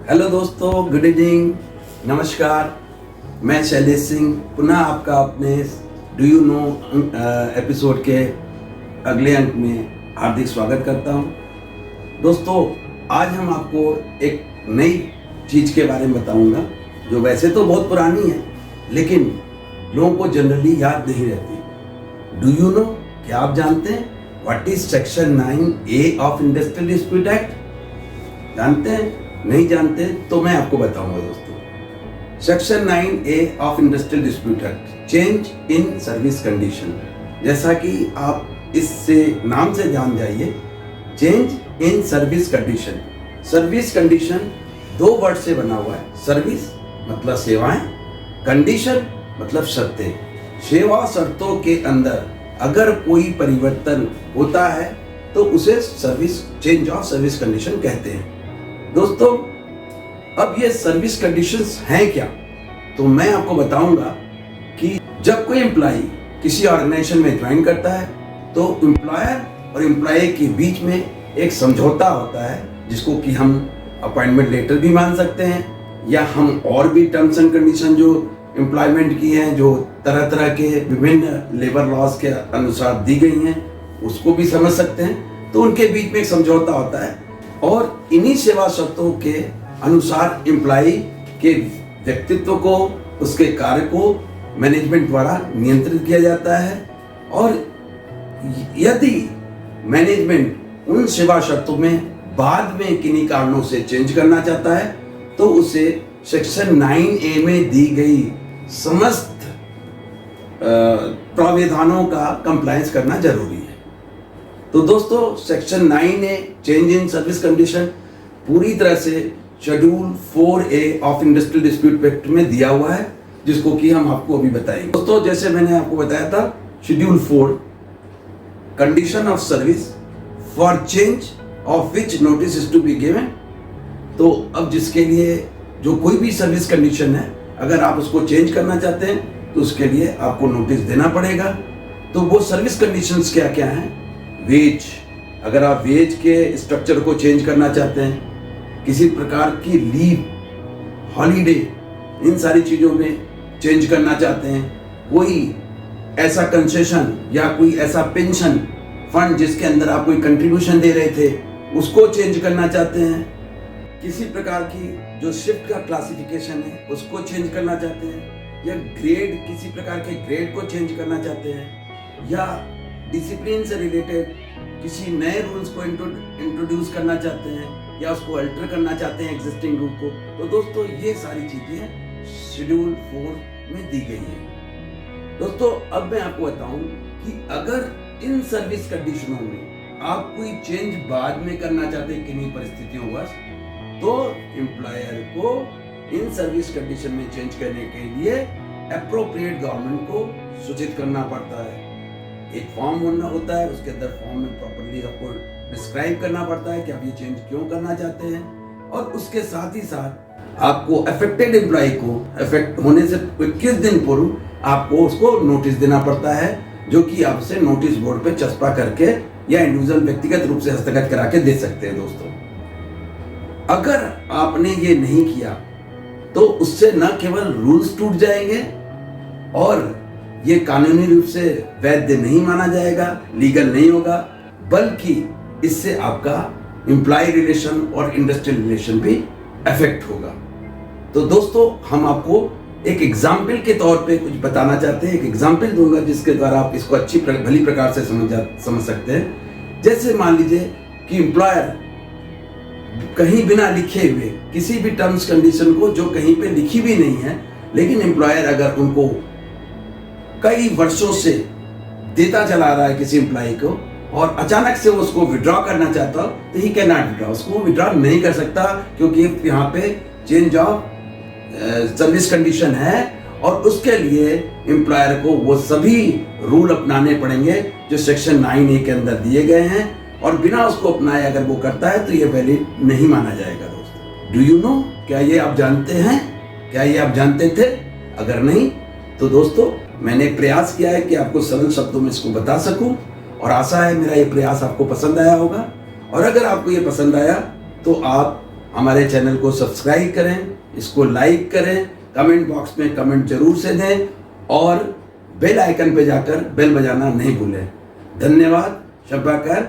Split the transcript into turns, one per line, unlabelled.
Hello दोस्तों, good evening, नमस्कार। मैं शैलेश सिंह पुनः आपका अपने डू यू नो एपिसोड के अगले अंक में हार्दिक स्वागत करता हूं। दोस्तों, आज हम आपको एक नई चीज़ के बारे में बताऊंगा जो वैसे तो बहुत पुरानी है लेकिन लोगों को जनरली याद नहीं रहती। डू यू नो, क्या आप जानते हैं what is section 9A of industrial dispute act? जानते हैं? नहीं जानते तो मैं आपको बताऊंगा दोस्तों। Section 9A of industrial dispute act, change in service condition. जैसा कि आप इससे नाम से जान जाइए, change in service condition. Service condition दो वर्ड से बना हुआ है। सर्विस मतलब सेवाएं, कंडीशन मतलब शर्तें। सेवा शर्तों के अंदर अगर कोई परिवर्तन होता है तो उसे service change of service condition कहते हैं। दोस्तों, अब ये सर्विस कंडीशंस हैं क्या, तो मैं आपको बताऊंगा कि जब कोई एम्प्लॉय किसी ऑर्गेनाइजेशन में ज्वाइन करता है तो एम्प्लॉयर और एम्प्लॉय के बीच में एक समझौता होता है जिसको कि हम अपॉइंटमेंट लेटर भी मान सकते हैं, या हम और भी टर्म्स एंड कंडीशन जो एम्प्लॉयमेंट की हैं, जो तरह तरह के विभिन्न लेबर लॉज के अनुसार दी गई हैं, उसको भी समझ सकते हैं। तो उनके बीच में एक समझौता होता है और इन्हीं सेवा शर्तों के अनुसार एम्प्लॉय के व्यक्तित्व को, उसके कार्य को मैनेजमेंट द्वारा नियंत्रित किया जाता है। और यदि मैनेजमेंट उन सेवा शर्तों में बाद में किन्हीं कारणों से चेंज करना चाहता है तो उसे सेक्शन 9A में दी गई समस्त प्रावधानों का कंप्लायंस करना जरूरी है। तो दोस्तों, section 9A change in service condition पूरी तरह से schedule 4A of industrial dispute act में दिया हुआ है, जिसको कि हम आपको अभी बताएंगे। दोस्तों, जैसे मैंने आपको बताया था, schedule 4 condition of service for change of which notice is to be given. तो अब जिसके लिए जो कोई भी सर्विस कंडीशन है, अगर आप उसको चेंज करना चाहते हैं तो उसके लिए आपको नोटिस देना पड़ेगा। तो वो सर्विस कंडीशंस क्या क्या हैं? वेज, अगर आप वेज के स्ट्रक्चर को चेंज करना चाहते हैं, किसी प्रकार की लीव, हॉलीडे, इन सारी चीज़ों में चेंज करना चाहते हैं, कोई ऐसा कंसेशन या कोई ऐसा पेंशन फंड जिसके अंदर आप कोई कंट्रीब्यूशन दे रहे थे उसको चेंज करना चाहते हैं, किसी प्रकार की जो शिफ्ट का क्लासिफिकेशन है उसको चेंज करना चाहते हैं, या ग्रेड, किसी प्रकार के ग्रेड को चेंज करना चाहते हैं, या डिसिप्लिन से रिलेटेड किसी नए रूल्स को इंट्रोड्यूस करना चाहते हैं, या उसको अल्टर करना चाहते हैं एग्जिस्टिंग रूल को। तो दोस्तों, ये सारी चीजें शेड्यूल 4 में दी गई हैं। दोस्तों, अब मैं आपको बताऊं कि अगर इन सर्विस कंडीशनों में आप कोई चेंज बाद में करना चाहते हैं किन्हीं परिस्थितियों वश, तो एम्प्लॉयर को इन सर्विस कंडीशन में चेंज करने के लिए एप्रोप्रिएट गवर्नमेंट को सूचित करना पड़ता है। एक फॉर्म होता है, उसके अंदर फॉर्म में प्रॉपर्ली आपको डिस्क्राइब करना पड़ता है कि आप ये चेंज क्यों करना चाहते हैं, और उसके साथ ही साथ आपको अफेक्टेड एम्प्लॉय को अफेक्ट होने से 21 दिन पूर्व आपको उसको नोटिस देना पड़ता है, जो कि आपसे नोटिस बोर्ड पे चस्पा करके या इंडिविजुअल व्यक्तिगत रूप से हस्तखत करा के दे सकते हैं। दोस्तों, अगर आपने ये नहीं किया तो उससे न केवल रूल्स टूट जाएंगे और ये कानूनी रूप से वैध नहीं माना जाएगा, लीगल नहीं होगा, बल्कि इससे आपका एम्प्लॉय रिलेशन और इंडस्ट्रियल रिलेशन भी अफेक्ट होगा। तो दोस्तों, हम आपको एक एग्जाम्पल के तौर पे कुछ बताना चाहते हैं। एक एग्जाम्पल दूंगा जिसके द्वारा आप इसको अच्छी भली प्रकार से समझ सकते हैं। जैसे मान लीजिए कि एम्प्लॉयर कहीं बिना लिखे हुए किसी भी टर्म्स कंडीशन को, जो कहीं पे लिखी भी नहीं है, लेकिन एम्प्लॉयर अगर उनको कई वर्षों से देता चला रहा है किसी एम्प्लॉय को, और अचानक से वो उसको विड्रॉ करना चाहता हो, तो ही कैन नॉट विड्रॉ, उसको विड्रॉ नहीं कर सकता, क्योंकि यहाँ पे चेंज ऑफ सर्विस कंडीशन है और उसके लिए एम्प्लॉयर को वो सभी रूल अपनाने पड़ेंगे जो सेक्शन 9A के अंदर दिए गए हैं, और बिना उसको अपनाए अगर वो करता है तो ये वैलिड नहीं माना जाएगा। दोस्तों, डू यू नो, क्या ये आप जानते हैं? क्या ये आप जानते थे? अगर नहीं तो दोस्तों, मैंने प्रयास किया है कि आपको सरल शब्दों में इसको बता सकूं, और आशा है मेरा ये प्रयास आपको पसंद आया होगा। और अगर आपको ये पसंद आया तो आप हमारे चैनल को सब्सक्राइब करें, इसको लाइक करें, कमेंट बॉक्स में कमेंट जरूर से दें और बेल आइकन पे जाकर बेल बजाना नहीं भूलें। धन्यवाद। शब्बा खैर।